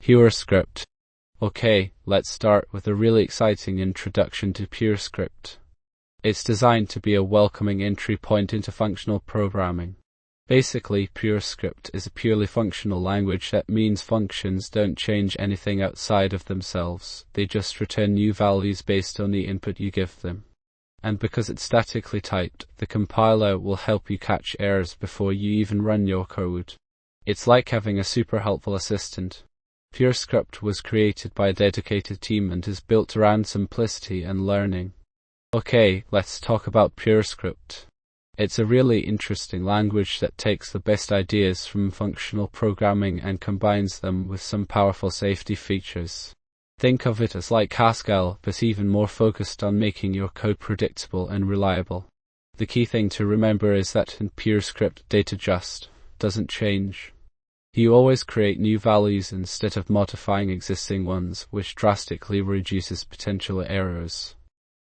Purescript. Okay, let's start with a really exciting introduction to Purescript. It's designed to be a welcoming entry point into functional programming. Basically, Purescript is a purely functional language that means functions don't change anything outside of themselves. They just return new values based on the input you give them. And because it's statically typed, the compiler will help you catch errors before you even run your code. It's like having a super helpful assistant. Purescript was created by a dedicated team and is built around simplicity and learning. Okay, let's talk about Purescript. It's a really interesting language that takes the best ideas from functional programming and combines them with some powerful safety features. Think of it as like Haskell, but even more focused on making your code predictable and reliable. The key thing to remember is that in Purescript, data just doesn't change. You always create new values instead of modifying existing ones, which drastically reduces potential errors.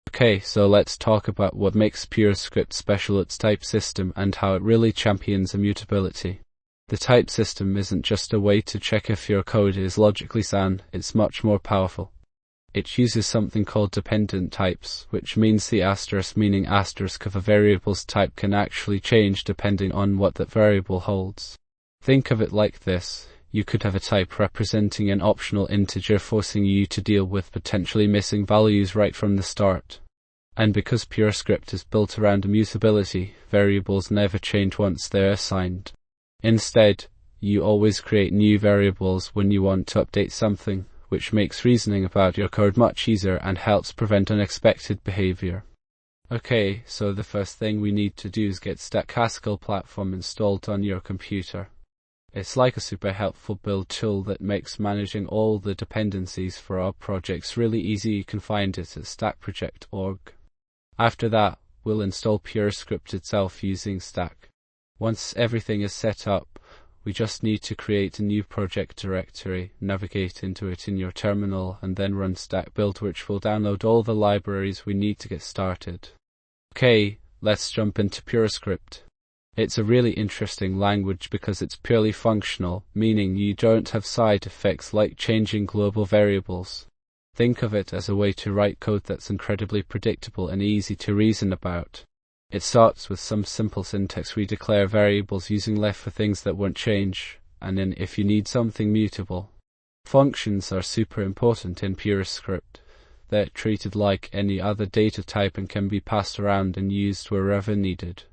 Okay, so let's talk about what makes Purescript special, its type system, and how it really champions immutability. The type system isn't just a way to check if your code is logically sound, it's much more powerful. It uses something called dependent types, which means the asterisk meaning asterisk of a variable's type can actually change depending on what that variable holds. Think of it like this. You could have a type representing an optional integer forcing you to deal with potentially missing values right from the start. And because Purescript is built around immutability, variables never change once they're assigned. Instead, you always create new variables when you want to update something, which makes reasoning about your code much easier and helps prevent unexpected behavior. Okay, so the first thing we need to do is get Stack Haskell platform installed on your computer. It's like a super helpful build tool that makes managing all the dependencies for our projects really easy. You can find it at stackproject.org. After that, we'll install Purescript itself using Stack. Once everything is set up, we just need to create a new project directory, navigate into it in your terminal, and then run stack build, which will download all the libraries we need to get started. Okay, let's jump into Purescript. It's a really interesting language because it's purely functional, meaning you don't have side effects like changing global variables. Think of it as a way to write code that's incredibly predictable and easy to reason about. It starts with some simple syntax. We declare variables using left for things that won't change, and then if you need something mutable. Functions are super important in Purescript. They're treated like any other data type and can be passed around and used wherever needed.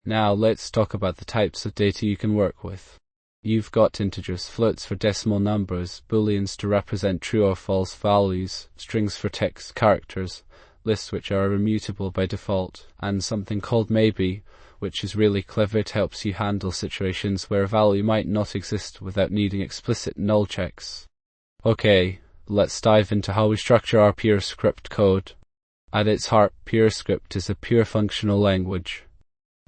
Now let's talk about the types of data you can work with. You've got integers, floats for decimal numbers, booleans to represent true or false values, strings for text characters, lists which are immutable by default, and something called maybe, which is really clever. It helps you handle situations where a value might not exist without needing explicit null checks. Okay, let's dive into how we structure our Purescript code. At its heart, Purescript is a pure functional language.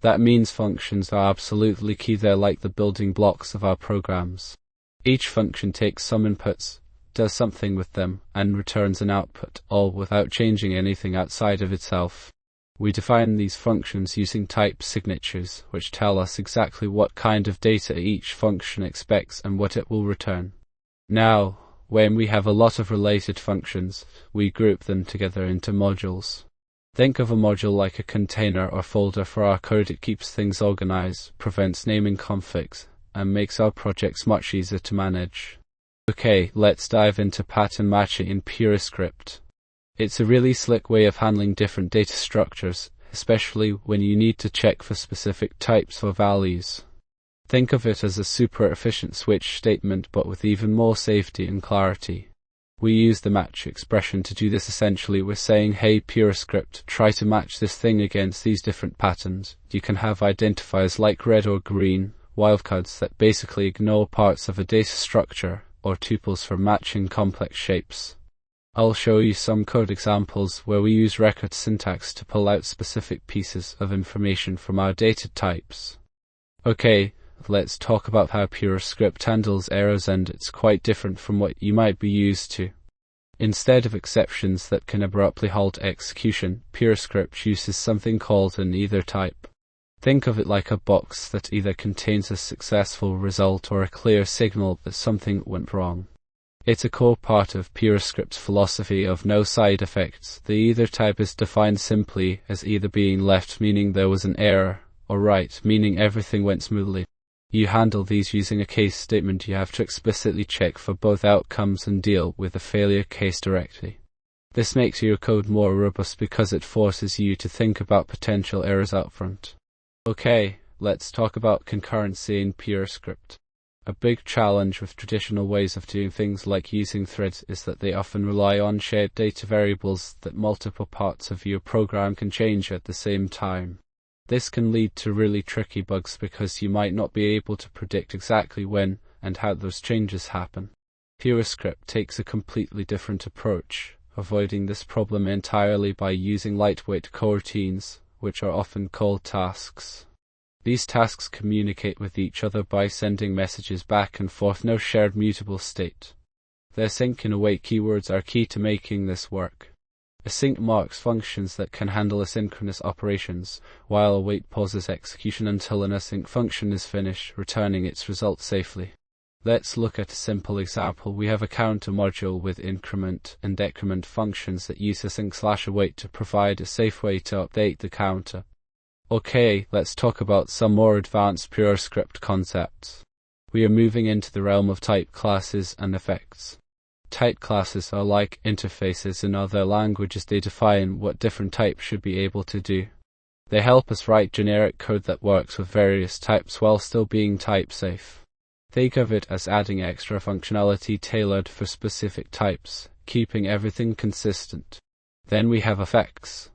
That means functions are absolutely key. They're like the building blocks of our programs. Each function takes some inputs, does something with them, and returns an output, all without changing anything outside of itself. We define these functions using type signatures, which tell us exactly what kind of data each function expects and what it will return. Now, when we have a lot of related functions, we group them together into modules. Think of a module like a container or folder for our code. It keeps things organized, prevents naming conflicts, and makes our projects much easier to manage. Okay, let's dive into pattern matching in Purescript. It's a really slick way of handling different data structures, especially when you need to check for specific types or values. Think of it as a super efficient switch statement, but with even more safety and clarity. We use the match expression to do this. Essentially, we're saying, hey Purescript, try to match this thing against these different patterns. You can have identifiers like red or green, wildcards that basically ignore parts of a data structure, or tuples for matching complex shapes. I'll show you some code examples where we use record syntax to pull out specific pieces of information from our data types. Okay, let's talk about how Purescript handles errors, and it's quite different from what you might be used to. Instead of exceptions that can abruptly halt execution, Purescript uses something called an either type. Think of it like a box that either contains a successful result or a clear signal that something went wrong. It's a core part of Purescript's philosophy of no side effects. The either type is defined simply as either being left, meaning there was an error, or right, meaning everything went smoothly. You handle these using a case statement. You have to explicitly check for both outcomes and deal with the failure case directly. This makes your code more robust because it forces you to think about potential errors up front. Okay, let's talk about concurrency in Purescript. A big challenge with traditional ways of doing things like using threads is that they often rely on shared data variables that multiple parts of your program can change at the same time. This can lead to really tricky bugs because you might not be able to predict exactly when and how those changes happen. Purescript takes a completely different approach, avoiding this problem entirely by using lightweight coroutines, which are often called tasks. These tasks communicate with each other by sending messages back and forth, no shared mutable state. The async and await keywords are key to making this work. Async marks functions that can handle asynchronous operations, while await pauses execution until an async function is finished, returning its result safely. Let's look at a simple example. We have a counter module with increment and decrement functions that use async/await to provide a safe way to update the counter. Okay, let's talk about some more advanced Purescript concepts. We are moving into the realm of type classes and effects. Type classes are like interfaces in other languages. They define what different types should be able to do. They help us write generic code that works with various types while still being type safe. Think of it as adding extra functionality tailored for specific types, keeping everything consistent. Then we have effects.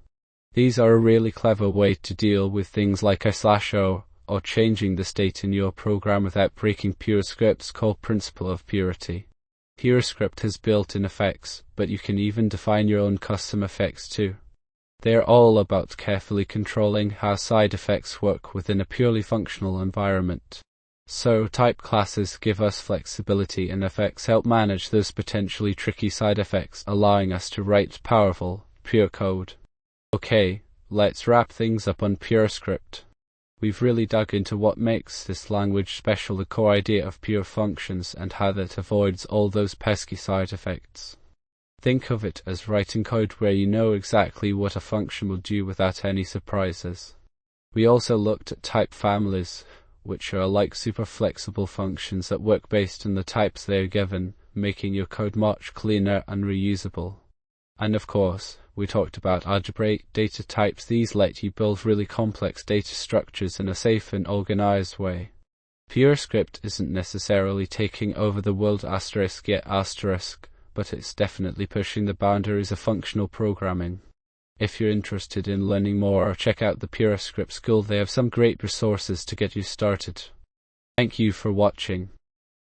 These are a really clever way to deal with things like i/o, or changing the state in your program without breaking Purescript's core principle of purity. Purescript has built-in effects, but you can even define your own custom effects too. They're all about carefully controlling how side effects work within a purely functional environment. So type classes give us flexibility and effects help manage those potentially tricky side effects, allowing us to write powerful, pure code. Okay, let's wrap things up on Purescript. We've really dug into what makes this language special, the core idea of pure functions, and how that avoids all those pesky side effects. Think of it as writing code where you know exactly what a function will do without any surprises. We also looked at type families, which are like super flexible functions that work based on the types they are given, making your code much cleaner and reusable. And of course, we talked about algebraic data types. These let you build really complex data structures in a safe and organized way. Purescript isn't necessarily taking over the world yet, but it's definitely pushing the boundaries of functional programming. If you're interested in learning more, check out the Purescript School. They have some great resources to get you started. Thank you for watching.